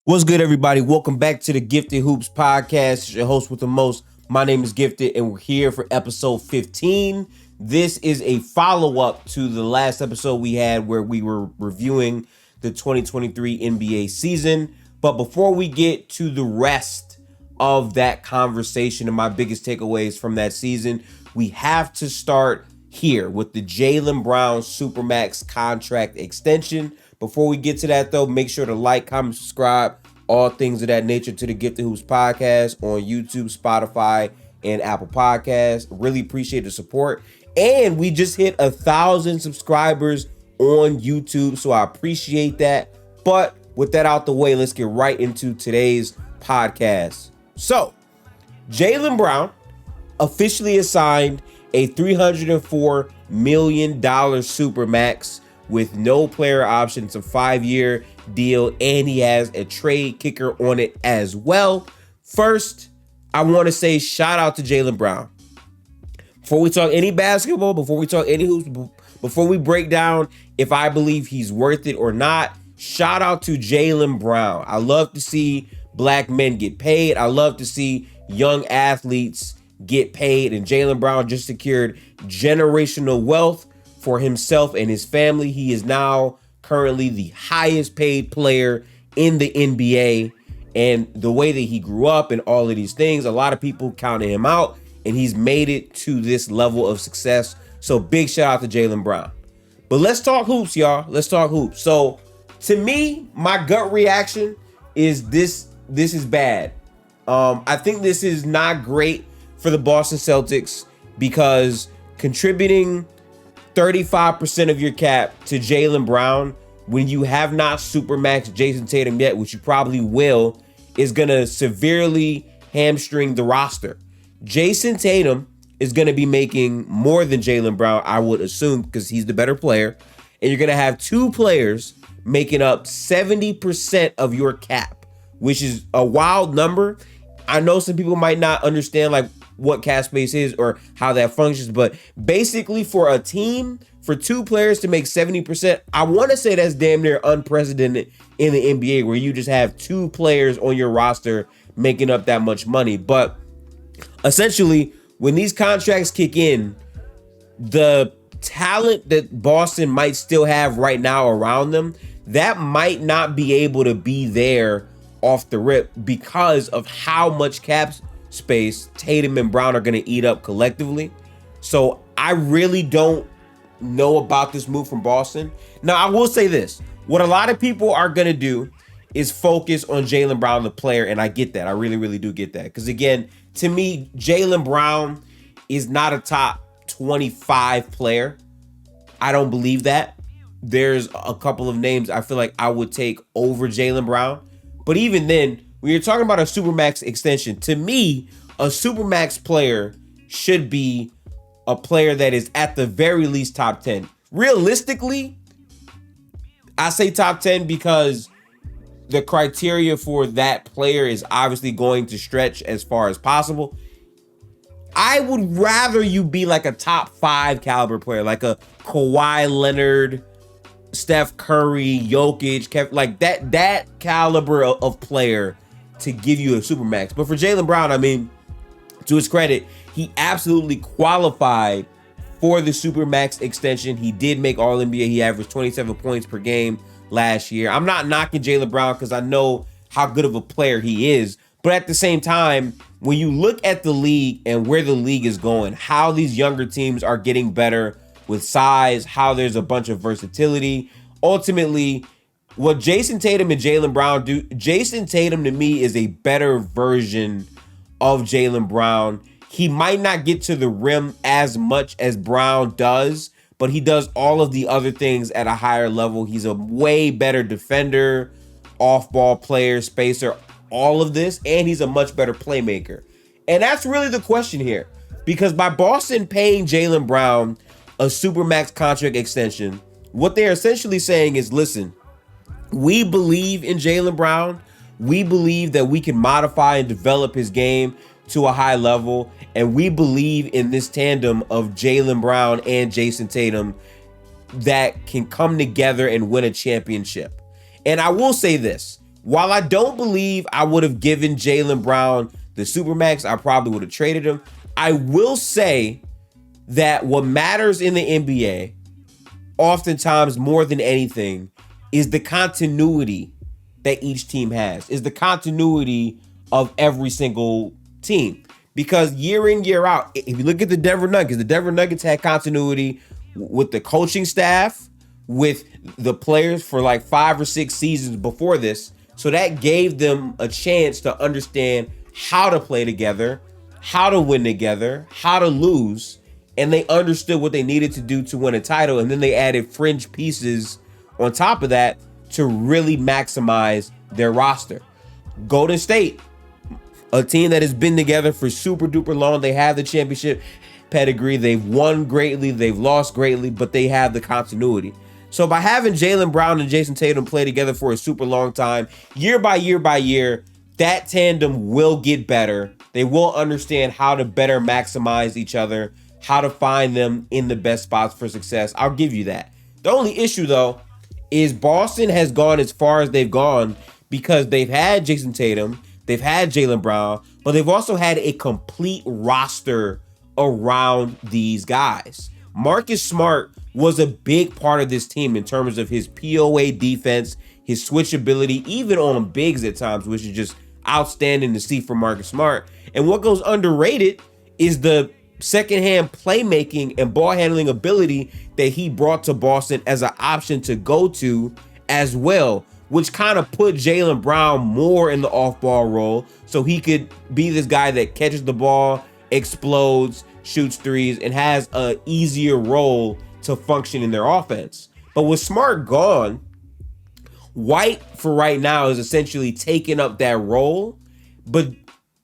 What's good, everybody? Welcome back to the Gifted Hoops podcast. It's your host with the most. My name is Gifted, and we're here for episode 15. This is a follow-up to the last episode we had where we were reviewing the 2023 NBA season. But before we get to the rest of that conversation and my biggest takeaways from that season, we have to start here with the Jaylen Brown SUPERMAX contract extension. Before we get to that, though, make sure to like, comment, subscribe, all things of that nature to the Gifted Hoops podcast on YouTube, Spotify, and Apple Podcasts. Really appreciate the support. And we just hit 1,000 subscribers on YouTube, so I appreciate that. But with that out the way, let's get right into today's podcast. So, Jaylen Brown officially assigned a $304 million SUPERMAX with no player option. It's a 5-year deal, and he has a trade kicker on it as well. First, I want to say shout out to Jaylen Brown. Before we talk any basketball, before we talk any hoops, before we break down if I believe he's worth it or not, shout out to Jaylen Brown. I love to see black men get paid. I love to see young athletes get paid, and Jaylen Brown just secured generational wealth for himself and his family. He is now currently the highest paid player in the NBA, and the way that he grew up and all of these things, a lot of people counted him out, and he's made it to this level of success. So big shout out to Jaylen Brown. But let's talk hoops, y'all. Let's talk hoops. So to me, my gut reaction is this is bad. I think this is not great for the Boston Celtics because contributing 35% of your cap to Jaylen Brown when you have not SUPERMAX Jason Tatum yet, which you probably will, is going to severely hamstring the roster. Jason Tatum is going to be making more than Jaylen Brown, I would assume, because he's the better player. And you're going to have two players making up 70% of your cap, which is a wild number. I know some people might not understand like what cap space is or how that functions, but basically for a team, for two players to make 70%, I want to say that's damn near unprecedented in the NBA, where you just have two players on your roster making up that much money. But essentially, when these contracts kick in, the talent that Boston might still have right now around them, that might not be able to be there off the rip because of how much cap space Tatum and Brown are going to eat up collectively. So I really don't know about this move from Boston. Now, I will say this. What a lot of people are going to do is focus on Jaylen Brown, the player, and I get that. I really, really do get that. Because, again, to me, Jaylen Brown is not a top 25 player. I don't believe that. There's a couple of names I feel like I would take over Jaylen Brown. But even then, when you're talking about a SUPERMAX extension, to me, a SUPERMAX player should be a player that is at the very least top 10. Realistically, I say top 10 because the criteria for that player is obviously going to stretch as far as possible. I would rather you be like a top 5 caliber player, like a Kawhi Leonard, Steph Curry, Jokic, like that caliber of player to give you a SUPERMAX. But for Jaylen Brown, I mean, to his credit, he absolutely qualified for the SUPERMAX extension. He did make All-NBA. He averaged 27 points per game last year. I'm not knocking Jaylen Brown because I know how good of a player he is. But at the same time, when you look at the league and where the league is going, how these younger teams are getting better with size, how there's a bunch of versatility, ultimately, what Jason Tatum and Jaylen Brown do, Jason Tatum to me is a better version of Jaylen Brown. He might not get to the rim as much as Brown does, but he does all of the other things at a higher level. He's a way better defender, off-ball player, spacer, all of this, and he's a much better playmaker. And that's really the question here, because by Boston paying Jaylen Brown a SUPERMAX contract extension, what they're essentially saying is, listen, we believe in Jaylen Brown. We believe that we can modify and develop his game to a high level. And we believe in this tandem of Jaylen Brown and Jason Tatum that can come together and win a championship. And I will say this, While I don't believe I would have given Jaylen Brown the Supermax, I probably would have traded him. I will say that what matters in the NBA, oftentimes more than anything, is the continuity that each team has, is the continuity of every single team. Because year in, year out, if you look at the Denver Nuggets had continuity with the coaching staff, with the players for like 5 or 6 seasons before this. So that gave them a chance to understand how to play together, how to win together, how to lose. And they understood what they needed to do to win a title. And then they added fringe pieces on top of that to really maximize their roster. Golden State, a team that has been together for super duper long. They have the championship pedigree. They've won greatly. They've lost greatly, but they have the continuity. So by having Jaylen Brown and Jason Tatum play together for a super long time, year by year by year, that tandem will get better. They will understand how to better maximize each other, how to find them in the best spots for success. I'll give you that. The only issue, though, is Boston has gone as far as they've gone because they've had Jason Tatum, they've had Jaylen Brown, but they've also had a complete roster around these guys. Marcus Smart was a big part of this team in terms of his POA defense, his switchability, even on bigs at times, which is just outstanding to see from Marcus Smart. And what goes underrated is the secondhand playmaking and ball handling ability that he brought to Boston as an option to go to as well, which kind of put Jaylen Brown more in the off-ball role so he could be this guy that catches the ball, explodes, shoots threes, and has an easier role to function in their offense. But with Smart gone, White for right now is essentially taking up that role, but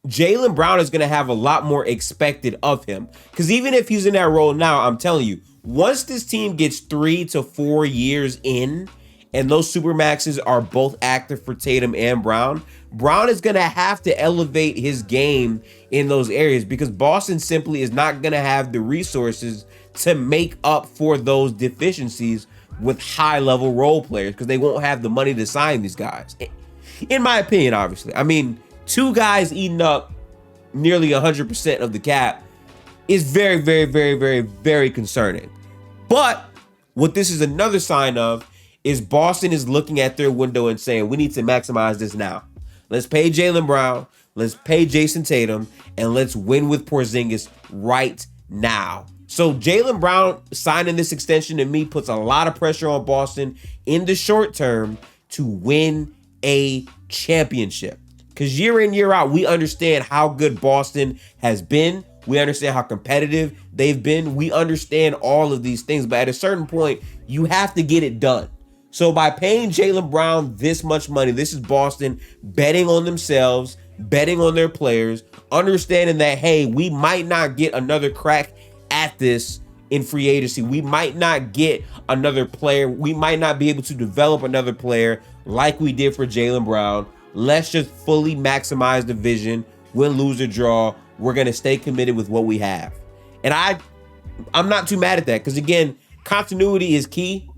Jaylen Brown is going to have a lot more expected of him. Because even if he's in that role now, I'm telling you, once this team gets 3 to 4 years in, and those Supermaxes are both active for Tatum and Brown, Brown is going to have to elevate his game in those areas because Boston simply is not going to have the resources to make up for those deficiencies with high-level role players because they won't have the money to sign these guys. In my opinion, obviously. I mean, 2 guys eating up nearly 100% of the cap is very, very, very, very, very concerning. But what this is another sign of is Boston is looking at their window and saying, we need to maximize this now. Let's pay Jaylen Brown, let's pay Jason Tatum, and let's win with Porzingis right now. So Jaylen Brown signing this extension to me puts a lot of pressure on Boston in the short term to win a championship. Because year in, year out, we understand how good Boston has been. We understand how competitive they've been. We understand all of these things. But at a certain point, you have to get it done. So by paying Jaylen Brown this much money, this is Boston betting on themselves, betting on their players, understanding that, hey, we might not get another crack at this in free agency. We might not get another player. We might not be able to develop another player like we did for Jaylen Brown. Let's just fully maximize the vision, win, lose, or draw. We're going to stay committed with what we have. And I'm not too mad at that because, again, continuity is key.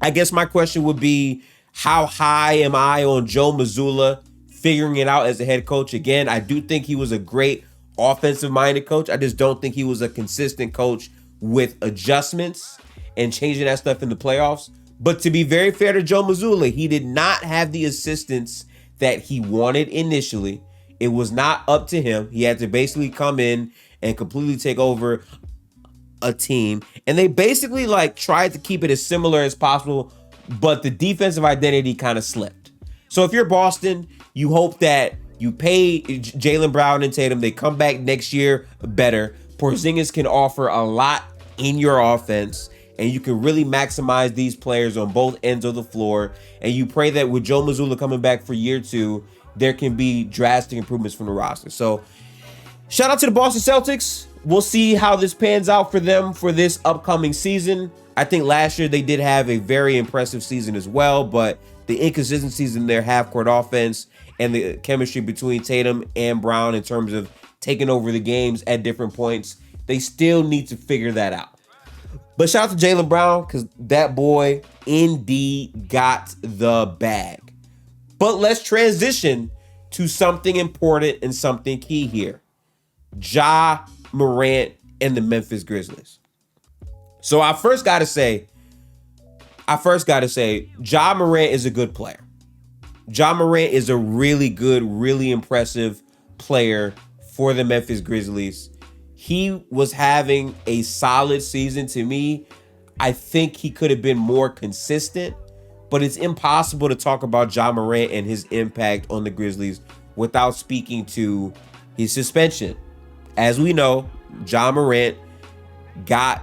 I guess my question would be, how high am I on Joe Mazzulla figuring it out as a head coach? Again, I do think he was a great offensive-minded coach. I just don't think he was a consistent coach with adjustments and changing that stuff in the playoffs. But to be very fair to Joe Mazzulla, he did not have the assistance that he wanted initially. It was not up to him. He had to basically come in and completely take over a team. And they basically tried to keep it as similar as possible, but the defensive identity kind of slipped. So if you're Boston, you hope that you pay Jaylen Brown and Tatum. They come back next year better. Porzingis can offer a lot in your offense, and you can really maximize these players on both ends of the floor. And you pray that with Joe Mazzulla coming back for year 2, there can be drastic improvements from the roster. So shout out to the Boston Celtics. We'll see how this pans out for them for this upcoming season. I think last year they did have a very impressive season as well, but the inconsistencies in their half-court offense and the chemistry between Tatum and Brown in terms of taking over the games at different points, they still need to figure that out. But shout out to Jaylen Brown because that boy indeed got the bag. But let's transition to something important and something key here. Ja Morant and the Memphis Grizzlies. So I first got to say, Ja Morant is a good player. Ja Morant is a really good, really impressive player for the Memphis Grizzlies. He was having a solid season to me. I think he could have been more consistent, but it's impossible to talk about Ja Morant and his impact on the Grizzlies without speaking to his suspension. As we know, Ja Morant got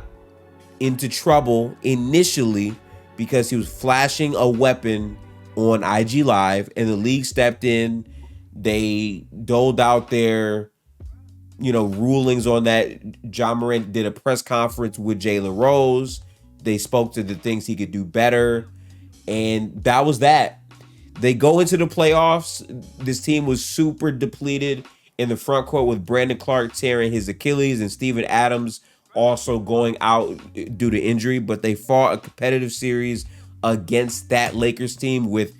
into trouble initially because he was flashing a weapon on IG Live, and the league stepped in. They doled out their, rulings on that. Ja Morant did a press conference with Jaylen Rose. They spoke to the things he could do better, and that was that. They go into the playoffs. This team was super depleted in the front court with Brandon Clark tearing his Achilles and Steven Adams also going out due to injury, but they fought a competitive series against that Lakers team with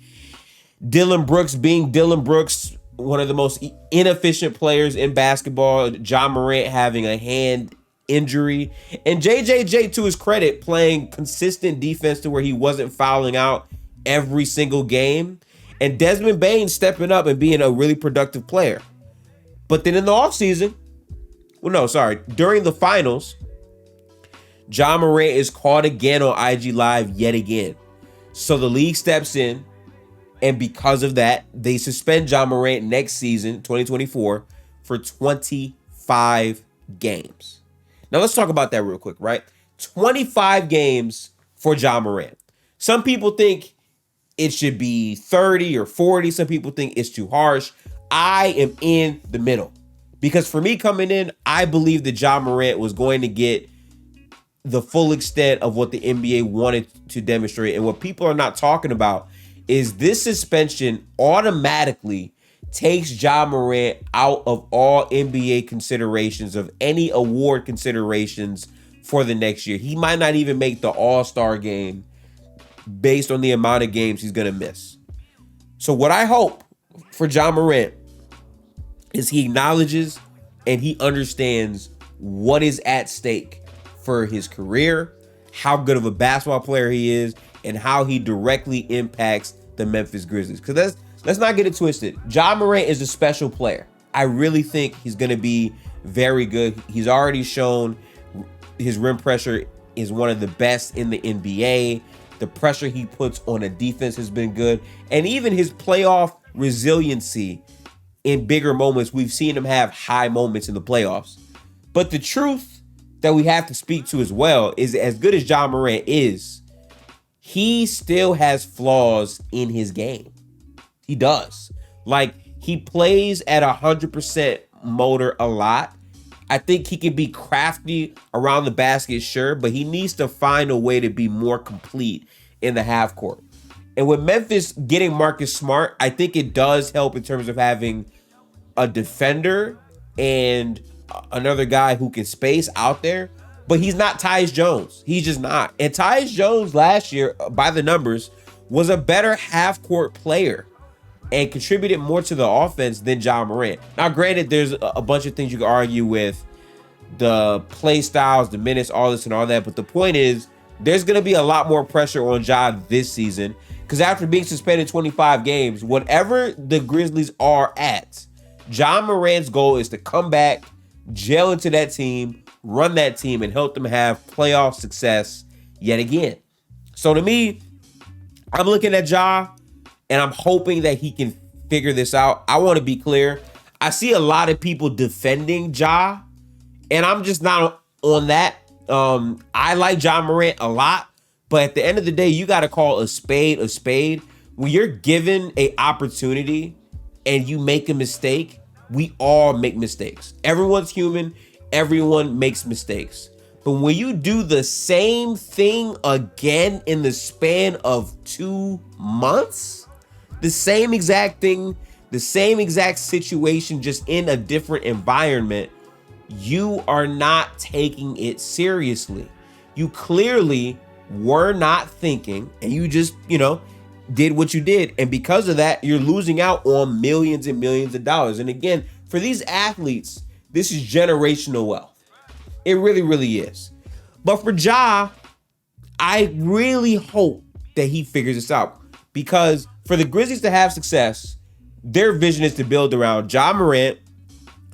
Dillon Brooks being Dillon Brooks, one of the most inefficient players in basketball, Ja Morant having a hand injury, and JJJ, to his credit, playing consistent defense to where he wasn't fouling out every single game, and Desmond Bane stepping up and being a really productive player. But then in the offseason, during the finals, Ja Morant is caught again on IG Live yet again. So the league steps in, and because of that, they suspend Ja Morant next season, 2024, for 25 games. Now let's talk about that real quick, right? 25 games for Ja Morant. Some people think it should be 30 or 40. Some people think it's too harsh. I am in the middle. Because for me coming in, I believe that Ja Morant was going to get the full extent of what the NBA wanted to demonstrate. And what people are not talking about is this suspension automatically takes Ja Morant out of all NBA considerations, of any award considerations for the next year. He might not even make the All-Star game based on the amount of games he's going to miss. So what I hope for Ja Morant is he acknowledges and he understands what is at stake for his career, how good of a basketball player he is, and how he directly impacts the Memphis Grizzlies. Because let's not get it twisted. Ja Morant is a special player. I really think he's going to be very good. He's already shown his rim pressure is one of the best in the NBA. The pressure he puts on a defense has been good. And even his playoff resiliency in bigger moments, we've seen him have high moments in the playoffs. But the truth that we have to speak to as well is, as good as Ja Morant is, he still has flaws in his game. He does. Like, he plays at 100% motor a lot. I think he can be crafty around the basket, sure, but he needs to find a way to be more complete in the half court. And with Memphis getting Marcus Smart, I think it does help in terms of having a defender and another guy who can space out there. But he's not Tyus Jones. He's just not. And Tyus Jones last year, by the numbers, was a better half-court player and contributed more to the offense than Ja Morant. Now, granted, there's a bunch of things you can argue with the play styles, the minutes, all this and all that. But the point is, there's going to be a lot more pressure on Ja this season because after being suspended 25 games, whatever the Grizzlies are at, Ja Morant's goal is to come back, gel into that team, run that team, and help them have playoff success yet again. So to me, I'm looking at Ja, and I'm hoping that he can figure this out. I want to be clear. I see a lot of people defending Ja, and I'm just not on that. I like Ja Morant a lot, but at the end of the day, you got to call a spade a spade. When you're given an opportunity and you make a mistake, we all make mistakes. Everyone's human. Everyone makes mistakes. But when you do the same thing again in the span of 2 months, the same exact thing, the same exact situation, just in a different environment, you are not taking it seriously. You clearly were not thinking, and you just, did what you did. And because of that, you're losing out on millions and millions of dollars. And again, for these athletes, this is generational wealth. It really, really is. But for Ja, I really hope that he figures this out, because for the Grizzlies to have success, their vision is to build around Ja Morant,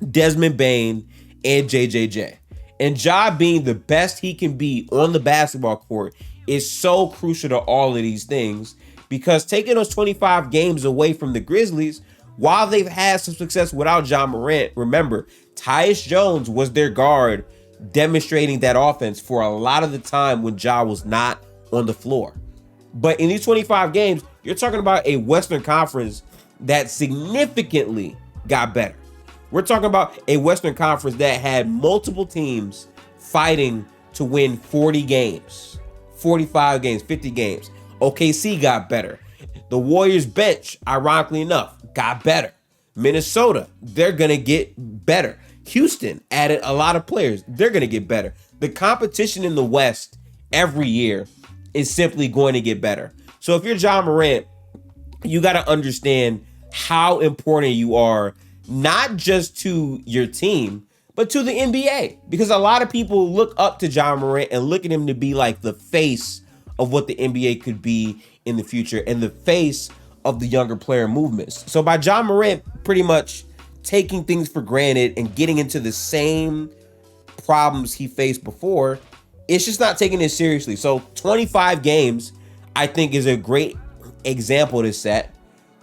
Desmond Bane, and JJJ. And Ja being the best he can be on the basketball court is so crucial to all of these things, because taking those 25 games away from the Grizzlies, while they've had some success without Ja Morant, remember, Tyus Jones was their guard, demonstrating that offense for a lot of the time when Ja was not on the floor. But in these 25 games, you're talking about a Western Conference that significantly got better. We're talking about a Western Conference that had multiple teams fighting to win 40 games, 45 games, 50 games. OKC got better. The Warriors bench, ironically enough, got better. Minnesota, they're going to get better. Houston added a lot of players. They're going to get better. The competition in the West every year is simply going to get better. So if you're Ja Morant, you got to understand how important you are, not just to your team, but to the NBA. Because a lot of people look up to Ja Morant and look at him to be like the face of what the NBA could be in the future and the face of the younger player movements. So by Ja Morant pretty much taking things for granted and getting into the same problems he faced before, it's just not taking it seriously. So 25 games, I think, is a great example to set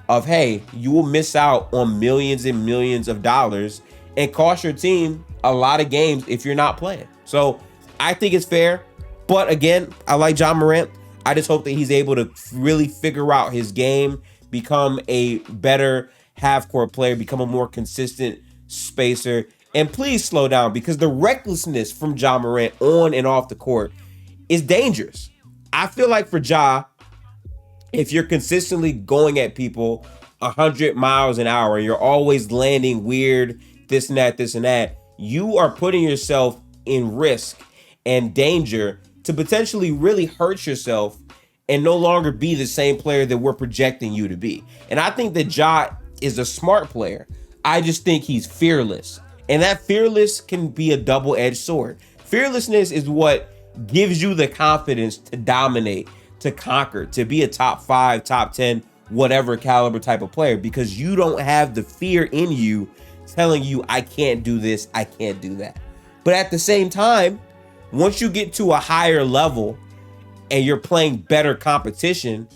of, hey, you will miss out on millions and millions of dollars and cost your team a lot of games if you're not playing. So I think it's fair. But again, I like Ja Morant. I just hope that he's able to really figure out his game, become a better half-court player, become a more consistent spacer, and please slow down, because the recklessness from Ja Morant on and off the court is dangerous. I feel like for Ja, if you're consistently going at people 100 miles an hour, you're always landing weird, this and that, you are putting yourself in risk and danger to potentially really hurt yourself and no longer be the same player that we're projecting you to be. And I think that Ja is a smart player. I just think he's fearless. And that fearless can be a double-edged sword. Fearlessness is what gives you the confidence to dominate, to conquer, to be a top 5, top 10, whatever caliber type of player, because you don't have the fear in you telling you, I can't do this, I can't do that. But at the same time, once you get to a higher level and you're playing better competition,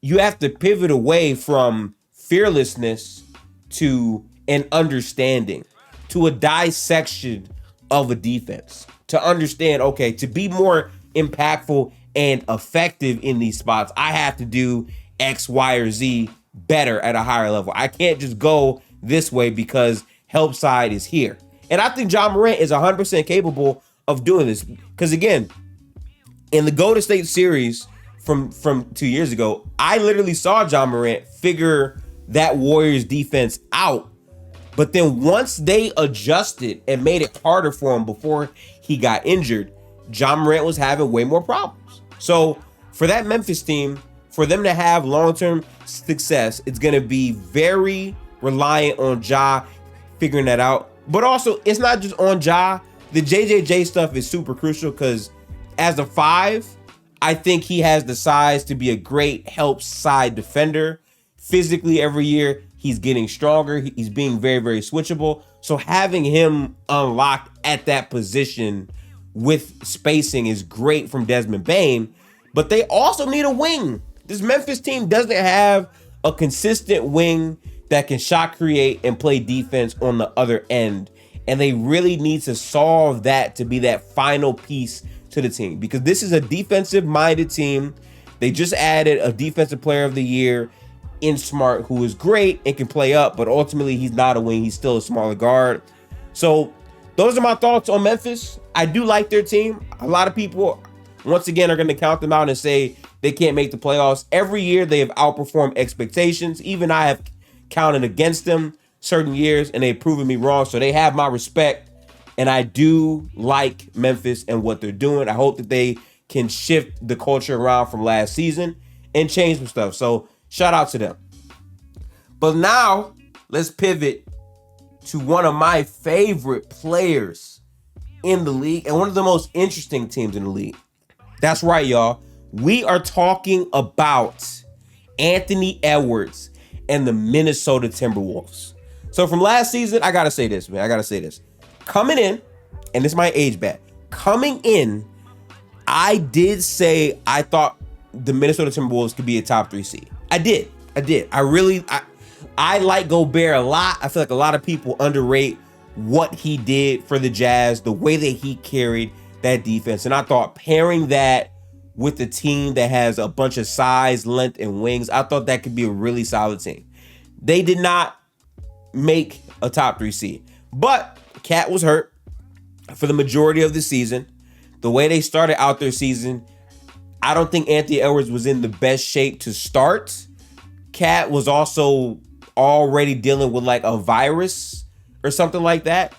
you have to pivot away from fearlessness to an understanding, to a dissection of a defense, to understand, okay, to be more impactful and effective in these spots, I have to do X, Y, or Z better at a higher level. I can't just go this way because help side is here. And I think Ja Morant is 100% capable of doing this. Because again, in the Golden State series from 2 years ago, I literally saw Ja Morant figure that Warriors defense out. But then once they adjusted and made it harder for him before he got injured, Ja Morant was having way more problems. So for that Memphis team, for them to have long-term success, it's going to be very reliant on Ja figuring that out. But also, it's not just on Ja. The JJJ stuff is super crucial because as a 5, I think he has the size to be a great help side defender. Physically, every year, he's getting stronger. He's being very, very switchable. So having him unlocked at that position with spacing is great from Desmond Bane. But they also need a wing. This Memphis team doesn't have a consistent wing that can shot create and play defense on the other end. And they really need to solve that to be that final piece to the team, because this is a defensive-minded team. They just added a defensive player of the year in Smart, who is great and can play up, but ultimately he's not a wing. He's still a smaller guard. So those are my thoughts on Memphis. I do like their team. A lot of people, once again, are going to count them out and say they can't make the playoffs. Every year they have outperformed expectations. Even I have counted against them certain years and they've proven me wrong. So they have my respect. And I do like Memphis and what they're doing. I hope that they can shift the culture around from last season and change some stuff. So Shout out to them. But now, let's pivot to one of my favorite players in the league and one of the most interesting teams in the league. That's right, y'all. We are talking about Anthony Edwards and the Minnesota Timberwolves. So from last season, I gotta say this, man. I gotta say this. Coming in, and this might age bad. Coming in, I did say I thought the Minnesota Timberwolves could be a top 3 seed. I did. I like Gobert a lot. I feel like a lot of people underrate what he did for the Jazz, the way that he carried that defense. And I thought pairing that with a team that has a bunch of size, length, and wings, I thought that could be a really solid team. They did not make a top 3 seed, but Cat was hurt for the majority of the season. The way they started out their season, I don't think Anthony Edwards was in the best shape to start. Cat was also already dealing with like a virus or something like that.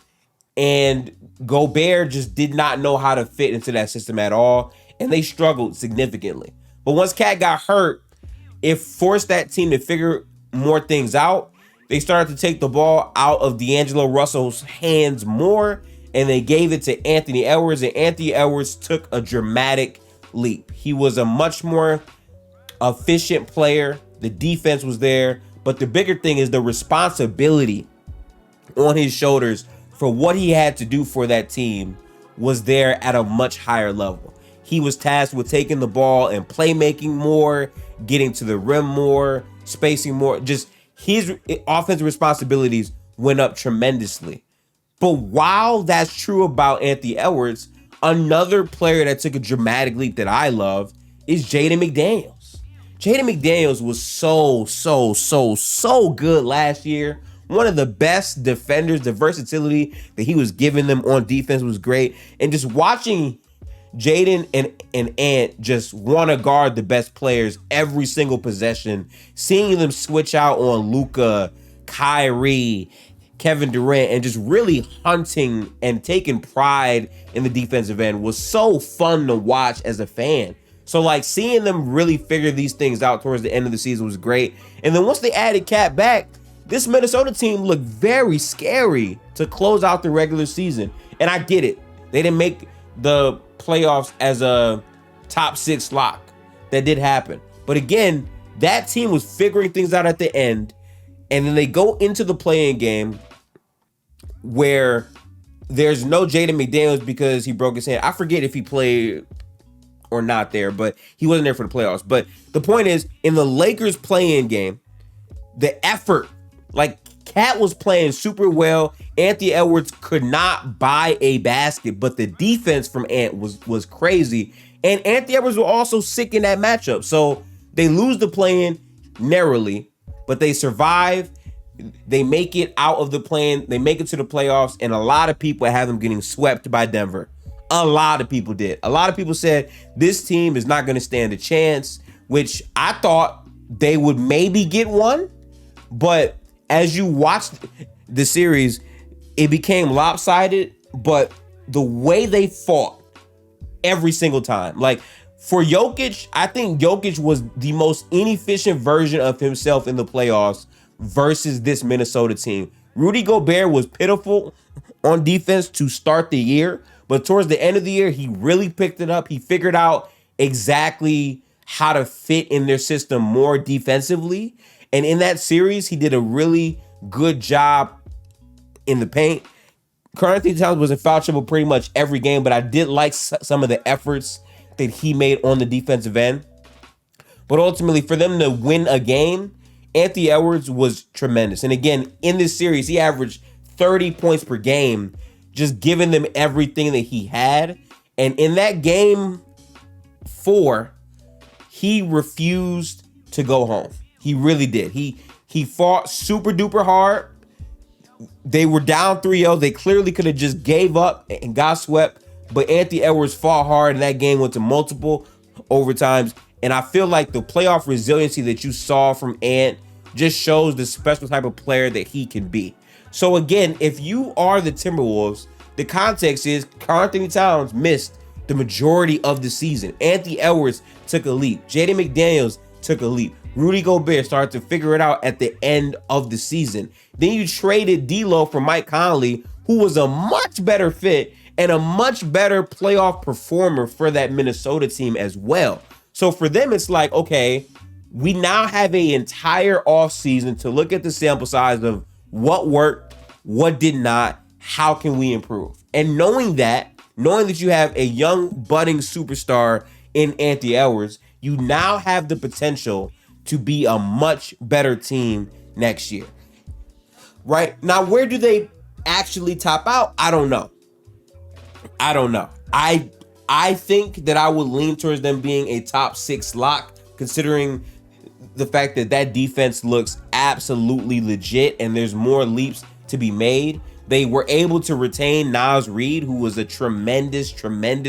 And Gobert just did not know how to fit into that system at all. And they struggled significantly. But once Cat got hurt, it forced that team to figure more things out. They started to take the ball out of D'Angelo Russell's hands more, and they gave it to Anthony Edwards, and Anthony Edwards took a dramatic leap. He was a much more efficient player. The defense was there, but the bigger thing is the responsibility on his shoulders for what he had to do for that team was there at a much higher level. He was tasked with taking the ball and playmaking more, getting to the rim more, spacing more. Just his offensive responsibilities went up tremendously. But while that's true about Anthony Edwards, another player that took a dramatic leap that I love is Jaden McDaniels. Jaden McDaniels was so good last year. One of the best defenders. The versatility that he was giving them on defense was great. And just watching Jaden and Ant just want to guard the best players every single possession, seeing them switch out on Luka, Kyrie, Kevin Durant, and just really hunting and taking pride in the defensive end was so fun to watch as a fan. So like seeing them really figure these things out towards the end of the season was great. And then once they added Cat back, this Minnesota team looked very scary to close out the regular season. And I get it. They didn't make the playoffs as a top 6 lock. That did happen. But again, that team was figuring things out at the end. And then they go into the play-in game where there's no Jaden McDaniels because he broke his hand. I forget if he played or not there, but he wasn't there for the playoffs. But the point is, in the Lakers play-in game, the effort, like Cat was playing super well. Anthony Edwards could not buy a basket, but the defense from Ant was crazy. And Anthony Edwards was also sick in that matchup. So they lose the play-in narrowly, but they survive. They make it out of the play-in. They make it to the playoffs, and a lot of people have them getting swept by Denver. A lot of people did. A lot of people said this team is not going to stand a chance, which I thought they would maybe get one. But as you watched the series, it became lopsided. But the way they fought every single time, like for Jokic, I think Jokic was the most inefficient version of himself in the playoffs versus this Minnesota team. Rudy Gobert was pitiful on defense to start the year, but towards the end of the year, he really picked it up. He figured out exactly how to fit in their system more defensively. And in that series, he did a really good job in the paint. Karl-Anthony Towns was in foul trouble pretty much every game, but I did like some of the efforts that he made on the defensive end. But ultimately, for them to win a game, Anthony Edwards was tremendous. And again, in this series, he averaged 30 points per game, just giving them everything that he had. And in that game 4, he refused to go home. He really did. He fought super duper hard. They were down 3-0. They clearly could have just gave up and got swept. But Anthony Edwards fought hard, and that game went to multiple overtimes. And I feel like the playoff resiliency that you saw from Ant just shows the special type of player that he can be. So again, if you are the Timberwolves, the context is Karl-Anthony Towns missed the majority of the season. Anthony Edwards took a leap. Jaden McDaniels took a leap. Rudy Gobert started to figure it out at the end of the season. Then you traded D'Lo for Mike Conley, who was a much better fit and a much better playoff performer for that Minnesota team as well. So for them, it's like, okay, we now have an entire offseason to look at the sample size of what worked, what did not, how can we improve? And knowing that you have a young budding superstar in Anthony Edwards, you now have the potential to be a much better team next year. Right? Now, where do they actually top out? I don't know. I think that I would lean towards them being a top 6 lock, considering the fact that defense looks absolutely legit and there's more leaps to be made. They were able to retain Naz Reid, who was a tremendous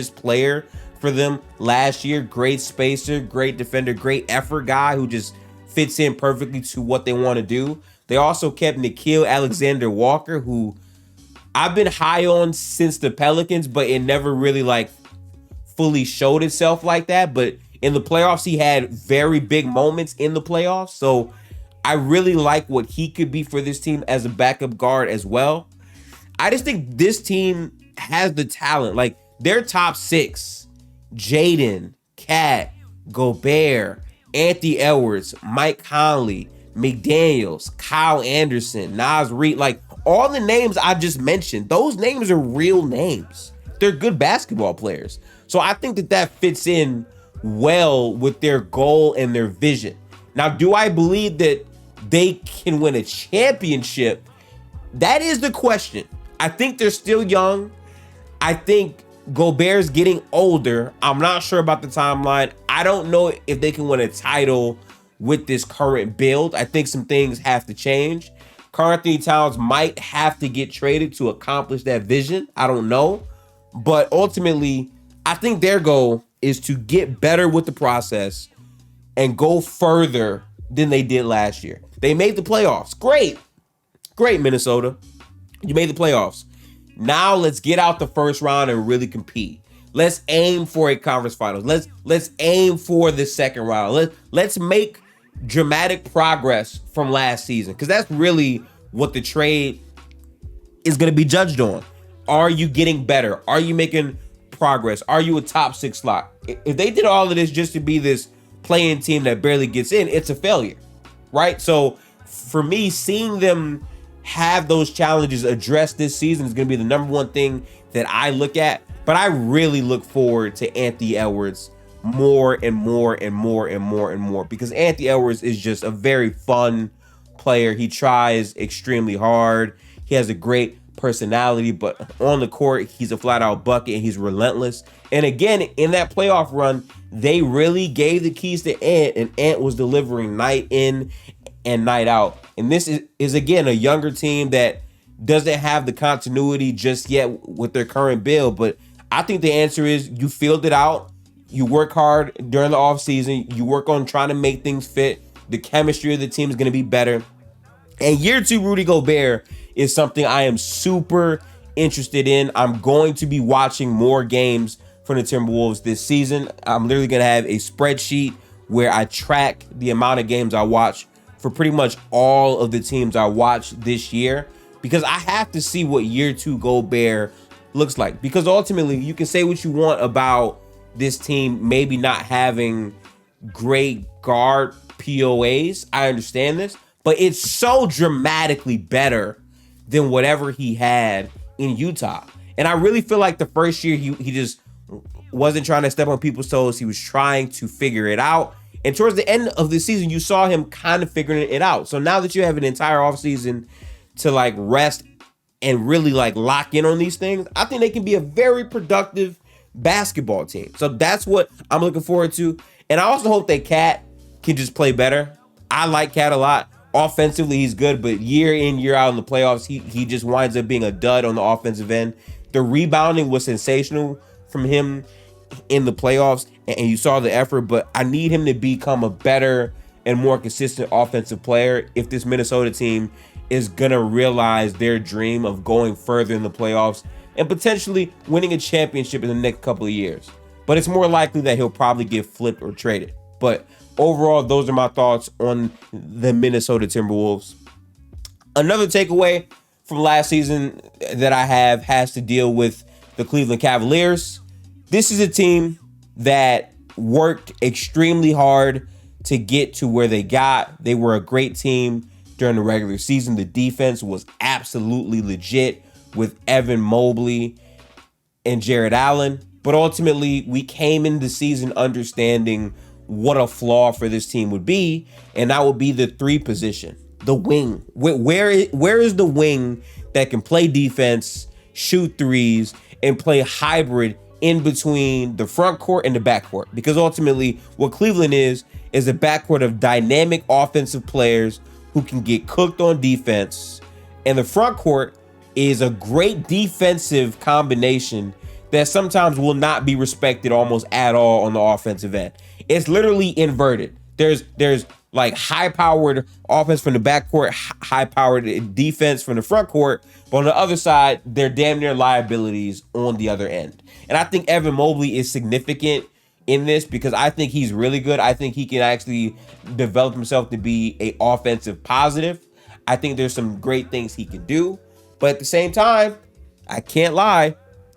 player for them last year. Great spacer, great defender, great effort guy who just fits in perfectly to what they want to do. They also kept Nickeil Alexander-Walker, who I've been high on since the Pelicans, but it never really like fully showed itself like that. But in the playoffs, he had very big moments in the playoffs. So I really like what he could be for this team as a backup guard as well. I just think this team has the talent. Like, their top 6, Jaylen, Cat, Gobert, Anthony Edwards, Mike Conley, McDaniels, Kyle Anderson, Naz Reid, like all the names I just mentioned, those names are real names. They're good basketball players. So I think that fits in well with their goal and their vision. Now, do I believe that they can win a championship? That is the question. I think they're still young. I think Gobert's getting older. I'm not sure about the timeline. I don't know if they can win a title with this current build. I think some things have to change. Karl-Anthony Towns might have to get traded to accomplish that vision. I don't know. But ultimately, I think their goal is to get better with the process and go further than they did last year. They made the playoffs. Great, Minnesota. You made the playoffs. Now let's get out the first round and really compete. Let's aim for a conference finals. Let's aim for the second round. Let's make dramatic progress from last season, because that's really what the trade is going to be judged on. Are you getting better? Are you making progress? Are you a top 6 slot? If they did all of this just to be this playing team that barely gets in, it's a failure, right? So for me, seeing them have those challenges addressed this season is going to be the number one thing that I look at. But I really look forward to Anthony Edwards more and more because Anthony Edwards is just a very fun player. He tries extremely hard. He has a great personality, but on the court, he's a flat out bucket and he's relentless. And again, in that playoff run, they really gave the keys to Ant, and Ant was delivering night in and night out. And this is again a younger team that doesn't have the continuity just yet with their current build. But I think the answer is you filled it out. You work hard during the offseason. You work on trying to make things fit. The chemistry of the team is going to be better. And year 2 Rudy Gobert is something I am super interested in. I'm going to be watching more games from the Timberwolves this season. I'm literally going to have a spreadsheet where I track the amount of games I watch for pretty much all of the teams I watched this year, because I have to see what year 2 Gobert looks like. Because ultimately, you can say what you want about this team maybe not having great guard POAs. I understand this, but it's so dramatically better than whatever he had in Utah. And I really feel like the first year he just wasn't trying to step on people's toes. He was trying to figure it out. And towards the end of the season, you saw him kind of figuring it out. So now that you have an entire offseason to like rest and really like lock in on these things, I think they can be a very productive basketball team. So that's what I'm looking forward to. And I also hope that Cat can just play better. I like Cat a lot. Offensively, he's good, but year in, year out in the playoffs, he just winds up being a dud on the offensive end. The rebounding was sensational from him in the playoffs, and you saw the effort, but I need him to become a better and more consistent offensive player if this Minnesota team is going to realize their dream of going further in the playoffs and potentially winning a championship in the next couple of years. But it's more likely that he'll probably get flipped or traded. But overall, those are my thoughts on the Minnesota Timberwolves. Another takeaway from last season that I have has to deal with the Cleveland Cavaliers. This is a team that worked extremely hard to get to where they got. They were a great team during the regular season. The defense was absolutely legit with Evan Mobley and Jared Allen. But ultimately, we came into the season understanding what a flaw for this team would be, and that would be the 3 position, the wing. Where is the wing that can play defense, shoot threes, and play hybrid in between the front court and the back court? Because ultimately, what Cleveland is a backcourt of dynamic offensive players who can get cooked on defense, and the front court is a great defensive combination that sometimes will not be respected almost at all on the offensive end. It's literally inverted. There's like high-powered offense from the backcourt, high-powered defense from the front court, but on the other side, they're damn near liabilities on the other end. And I think Evan Mobley is significant in this because I think he's really good. I think he can actually develop himself to be an offensive positive. I think there's some great things he can do. But at the same time, I can't lie,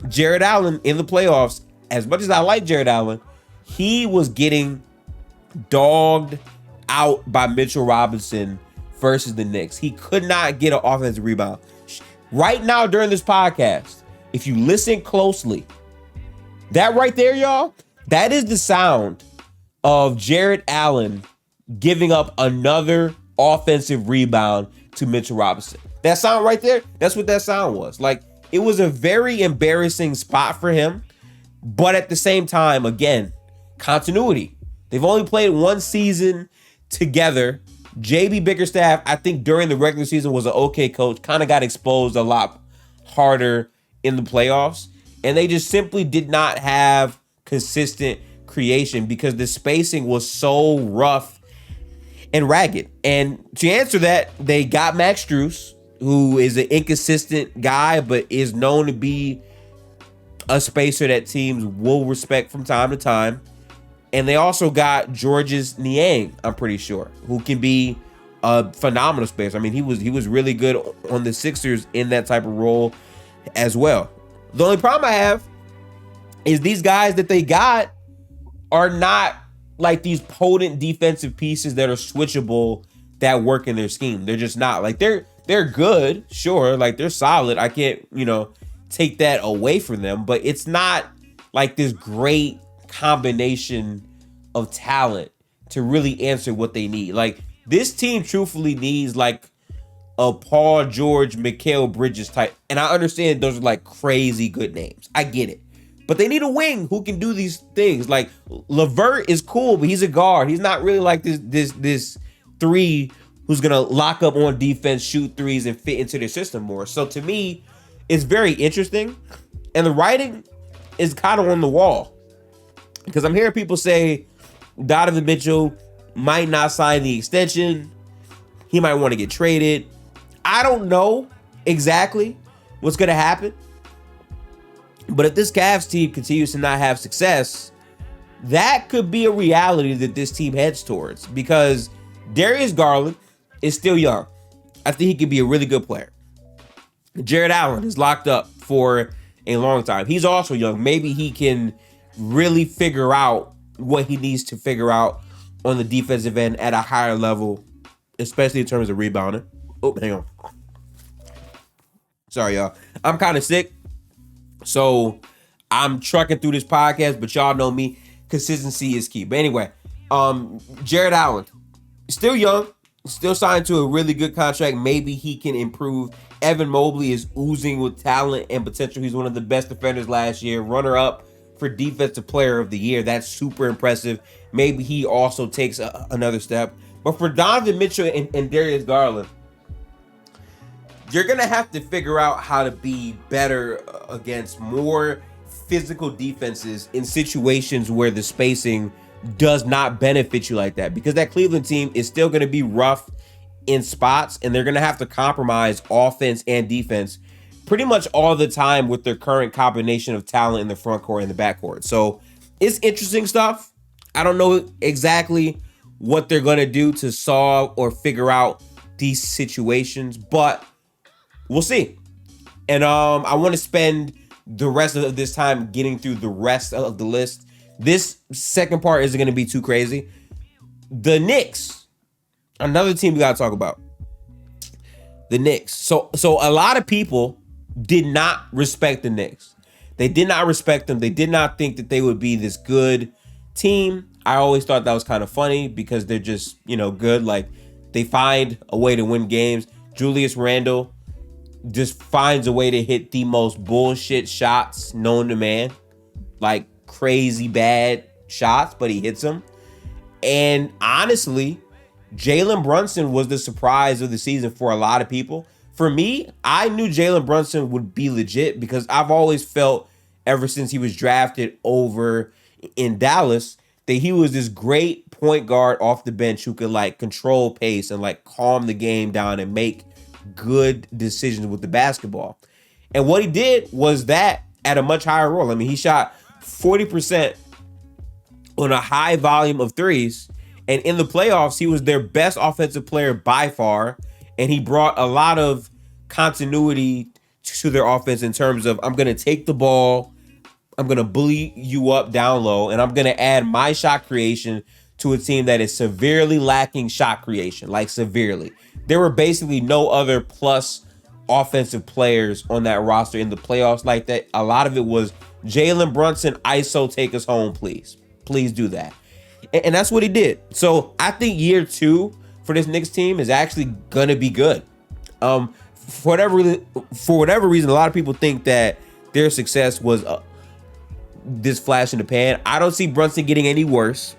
Jared Allen in the playoffs, as much as I like Jared Allen, he was getting dogged out by Mitchell Robinson versus the Knicks. He could not get an offensive rebound. Right now during this podcast, if you listen closely, that right there, y'all, that is the sound of Jared Allen giving up another offensive rebound to Mitchell Robinson. That sound right there, that's what that sound was. Like, it was a very embarrassing spot for him, but at the same time, again, continuity. They've only played 1 season together. JB Bickerstaff, I think during the regular season was an okay coach, kind of got exposed a lot harder in the playoffs, and they just simply did not have consistent creation because the spacing was so rough and ragged. And to answer that, they got Max Strus, who is an inconsistent guy, but is known to be a spacer that teams will respect from time to time. And they also got Georges Niang, I'm pretty sure, who can be a phenomenal spacer. I mean, he was really good on the Sixers in that type of role as well. The only problem I have is these guys that they got are not like these potent defensive pieces that are switchable that work in their scheme. They're just not. Like, they're good, sure, like they're solid. I can't, take that away from them, but it's not like this great combination of talent to really answer what they need. Like, this team truthfully needs like a Paul George, Mikal Bridges type. And I understand those are like crazy good names. I get it. But they need a wing who can do these things. Like, LeVert is cool, but he's a guard. He's not really like this 3 who's going to lock up on defense, shoot threes, and fit into their system more. So to me, it's very interesting. And the writing is kind of on the wall. Because I'm hearing people say Donovan Mitchell might not sign the extension. He might want to get traded. I don't know exactly what's going to happen. But if this Cavs team continues to not have success, that could be a reality that this team heads towards. Because Darius Garland is still young. I think he could be a really good player. Jared Allen is locked up for a long time. He's also young. Maybe he can really figure out what he needs to figure out on the defensive end at a higher level, especially in terms of rebounding. Oh, hang on. Sorry, y'all. I'm kind of sick, so I'm trucking through this podcast, but y'all know me. Consistency is key. But anyway, Jared Allen, still young, still signed to a really good contract. Maybe he can improve. Evan Mobley is oozing with talent and potential. He's one of the best defenders last year, runner-up for Defensive Player of the Year. That's super impressive. Maybe he also takes another step. But for Donovan Mitchell and Darius Garland, you're going to have to figure out how to be better against more physical defenses in situations where the spacing does not benefit you like that. Because that Cleveland team is still going to be rough in spots, and they're going to have to compromise offense and defense pretty much all the time with their current combination of talent in the front court and the back court. So it's interesting stuff. I don't know exactly what they're going to do to solve or figure out these situations, but we'll see. And I want to spend the rest of this time getting through the rest of the list. This second part isn't going to be too crazy. The Knicks, another team we got to talk about. The Knicks. So a lot of people did not respect the Knicks. They did not respect them. They did not think that they would be this good team. I always thought that was kind of funny because they're just, good. Like, they find a way to win games. Julius Randle just finds a way to hit the most bullshit shots known to man. Like, crazy bad shots, but he hits them. And honestly, Jalen Brunson was the surprise of the season for a lot of people. For me, I knew Jalen Brunson would be legit because I've always felt ever since he was drafted over in Dallas that he was this great point guard off the bench who could like control pace and like calm the game down and make good decisions with the basketball. And what he did was that at a much higher role. I mean, he shot 40% on a high volume of threes. And in the playoffs, he was their best offensive player by far. And he brought a lot of continuity to their offense in terms of, I'm going to take the ball, I'm going to bully you up down low, and I'm going to add my shot creation to a team that is severely lacking shot creation, like severely. There were basically no other plus offensive players on that roster in the playoffs like that. A lot of it was Jalen Brunson, ISO, take us home, please. Please do that. And that's what he did. So I think year 2 for this Knicks team is actually going to be good. For whatever reason, a lot of people think that their success was this flash in the pan. I don't see Brunson getting any worse.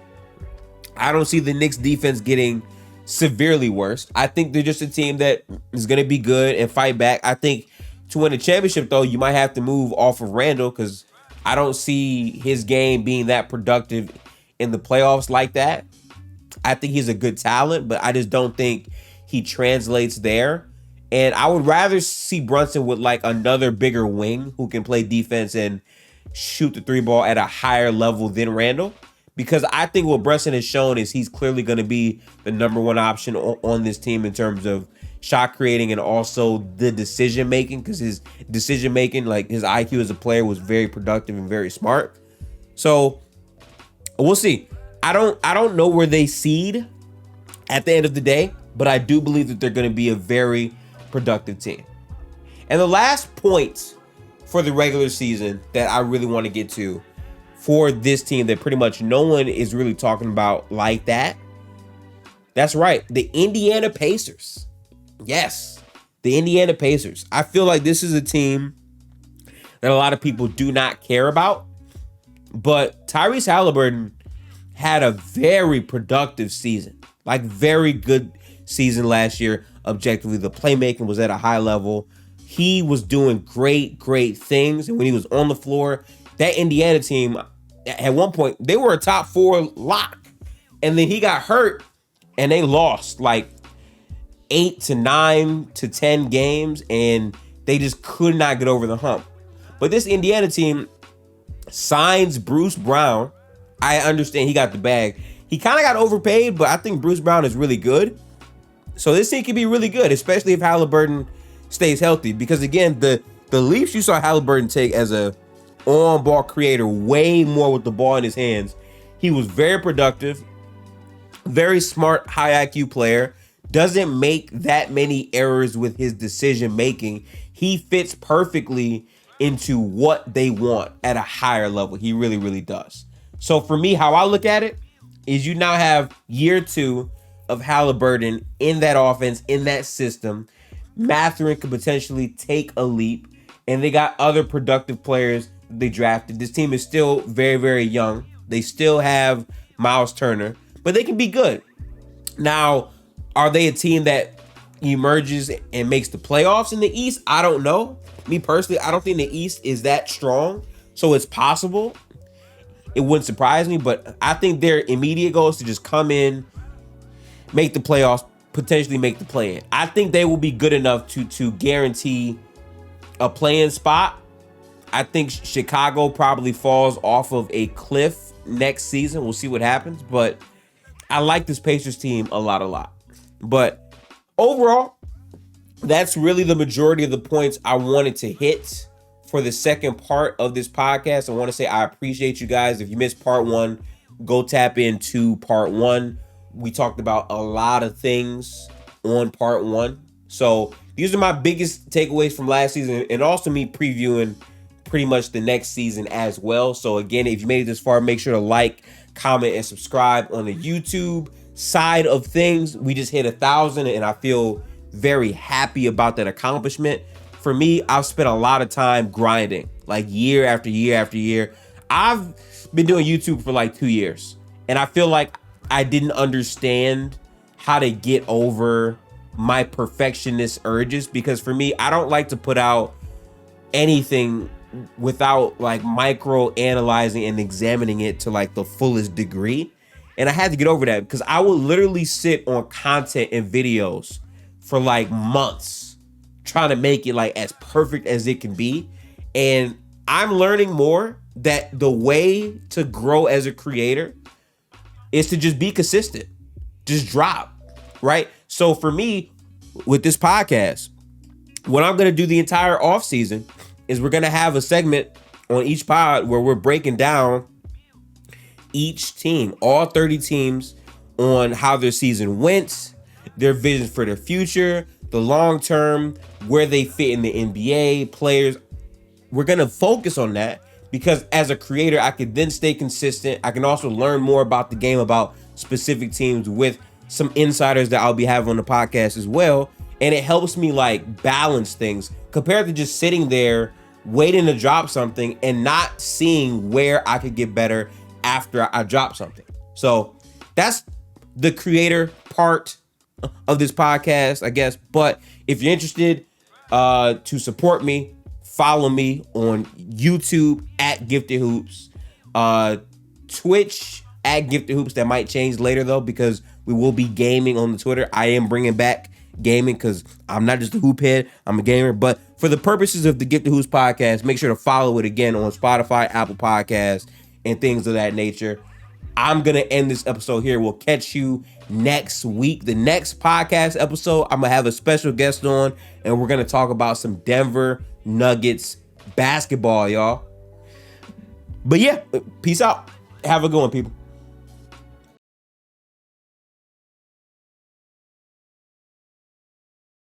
I don't see the Knicks defense getting severely worse. I think they're just a team that is going to be good and fight back. I think to win a championship, though, you might have to move off of Randle because I don't see his game being that productive in the playoffs like that. I think he's a good talent, but I just don't think he translates there. And I would rather see Brunson with like another bigger wing who can play defense and shoot the 3 ball at a higher level than Randle. Because I think what Brunson has shown is he's clearly going to be the number 1 option on this team in terms of shot creating and also the decision making. Because his decision making, like his IQ as a player, was very productive and very smart. So we'll see. I don't know where they seed at the end of the day, but I do believe that they're going to be a very productive team. And the last point for the regular season that I really want to get to for this team that pretty much no one is really talking about like that. That's right. The Indiana Pacers. Yes, the Indiana Pacers. I feel like this is a team that a lot of people do not care about, but Tyrese Halliburton had a very productive season, like very good season last year. Objectively, the playmaking was at a high level. He was doing great things. And when he was on the floor, that Indiana team, at one point, they were a top 4 lock. And then he got hurt and they lost like 8 to 9 to 10 games. And they just could not get over the hump. But this Indiana team signs Bruce Brown. I understand he got the bag. He kind of got overpaid, but I think Bruce Brown is really good. So this team can be really good, especially if Halliburton stays healthy. Because again, the leaps you saw Halliburton take as a on-ball creator, way more with the ball in his hands. He was very productive, very smart, high IQ player. Doesn't make that many errors with his decision making. He fits perfectly into what they want at a higher level. He really does. So for me, how I look at it is you now have year 2 of Halliburton in that offense, in that system. Mathurin could potentially take a leap, and they got other productive players they drafted. This team is still very young. They still have Miles Turner, but they can be good. Now, are they a team that emerges and makes the playoffs in the East? I don't know. Me personally, I don't think the East is that strong, so it's possible. It wouldn't surprise me, but I think their immediate goal is to just come in, make the playoffs, potentially make the play-in. I think they will be good enough to guarantee a play-in spot. I think Chicago probably falls off of a cliff next season. We'll see what happens, but I like this Pacers team a lot. But overall, that's really the majority of the points I wanted to hit for the second part of this podcast. I want to say I appreciate you guys. If you missed part 1, go tap into part 1. We talked about a lot of things on part 1. So these are my biggest takeaways from last season, and also me previewing pretty much the next season as well. So again, if you made it this far, make sure to like, comment, and subscribe on the YouTube side of things. We just hit 1,000, and I feel very happy about that accomplishment. For me, I've spent a lot of time grinding, like year after year after year. I've been doing YouTube for like 2 years, and I feel like I didn't understand how to get over my perfectionist urges, because for me, I don't like to put out anything without like micro analyzing and examining it to like the fullest degree. And I had to get over that, because I would literally sit on content and videos for like months trying to make it like as perfect as it can be. And I'm learning more that the way to grow as a creator is to just be consistent, just drop, right? So for me, with this podcast, what I'm going to do the entire off season is we're going to have a segment on each pod where we're breaking down each team, all 30 teams, on how their season went, their visions for their future, the long term, where they fit in the NBA, players. We're going to focus on that, because as a creator, I can then stay consistent. I can also learn more about the game, about specific teams, with some insiders that I'll be having on the podcast as well. And it helps me like balance things compared to just sitting there waiting to drop something and not seeing where I could get better after I drop something. So that's the creator part of this podcast, I guess. But if you're interested to support me, follow me on YouTube at Gifted Hoops, Twitch at Gifted Hoops. That might change later though, because we will be gaming on the Twitter. I am bringing back gaming, because I'm not just a hoop head, I'm a gamer. But for the purposes of the Gifted Hoops podcast, make sure to follow it again on Spotify, Apple Podcasts, and things of that nature. I'm going to end this episode here. We'll catch you next week. The next podcast episode, I'm going to have a special guest on, and we're going to talk about some Denver Nuggets basketball, y'all. But yeah, peace out. Have a good one, people.